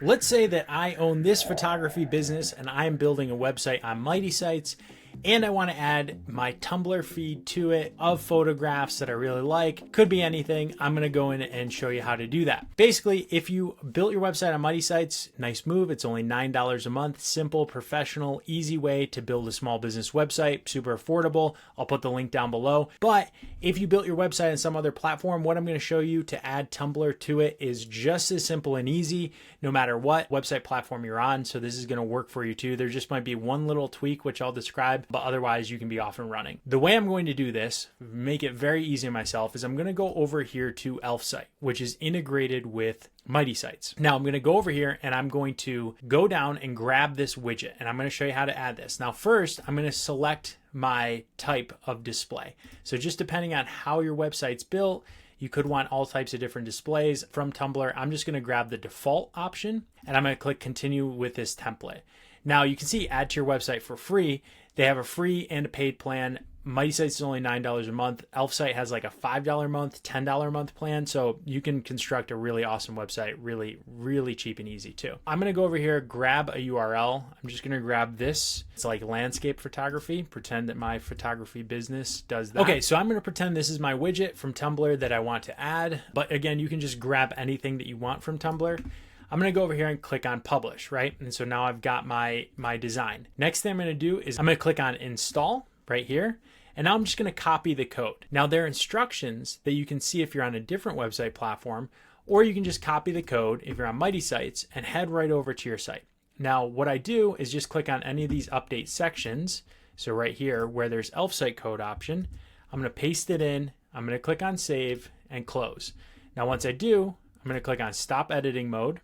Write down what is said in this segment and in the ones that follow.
Let's say that I own this photography business and I'm building a website on Mighty Sites, and I want to add my Tumblr feed to it of photographs that I really like. Could be anything. I'm going to go in and show you how to do that. Basically, if you built your website on Mighty Sites, nice move. It's only $9 a month. Simple, professional, easy way to build a small business website. Super affordable. I'll put the link down below. But if you built your website on some other platform, what I'm going to show you to add Tumblr to it is just as simple and easy, no matter what website platform you're on. So this is going to work for you too. There just might be one little tweak, which I'll describe, but otherwise you can be off and running. The way I'm going to do this, make it very easy on myself, is I'm going to go over here to Elfsight, which is integrated with Mighty Sites. Now I'm going to go over here and I'm going to go down and grab this widget, and I'm going to show you how to add this. Now first, I'm going to select my type of display. So just depending on how your website's built, you could want all types of different displays from Tumblr. I'm just going to grab the default option and I'm going to click continue with this template. Now you can see add to your website for free. They have a free and a paid plan. Mighty Sites is only $9 a month. Elfsight has like a $5 a month, $10 a month plan. So you can construct a really awesome website really, really cheap and easy too. I'm going to go over here, grab a URL. I'm just going to grab this. It's like landscape photography. Pretend that my photography business does that. Okay, so I'm going to pretend this is my widget from Tumblr that I want to add. But again, you can just grab anything that you want from Tumblr. I'm going to go over here and click on publish, right? And so now I've got my design. Next thing I'm going to do is I'm going to click on install right here. And now I'm just going to copy the code. Now there are instructions that you can see if you're on a different website platform, or you can just copy the code if you're on Mighty Sites and head right over to your site. Now what I do is just click on any of these update sections. So right here where there's Elfsight code option, I'm going to paste it in. I'm going to click on save and close. Now once I do, I'm going to click on stop editing mode.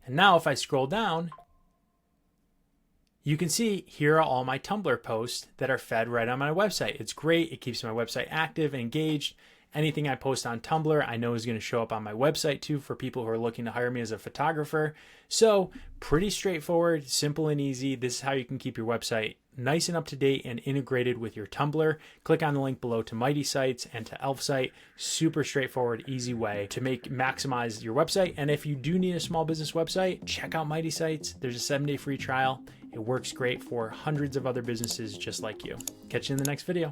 And now if I scroll down, you can see here are all my Tumblr posts that are fed right on my website. It's great. It keeps my website active, engaged. Anything I post on Tumblr, I know is going to show up on my website too for people who are looking to hire me as a photographer. So pretty straightforward, simple and easy. This is how you can keep your website nice and up to date and integrated with your Tumblr. Click on the link below to Mighty Sites and to Elfsight. Super straightforward, easy way to maximize your website. And if you do need a small business website, check out Mighty Sites. There's a 7-day free trial. It works great for hundreds of other businesses just like you. Catch you in the next video.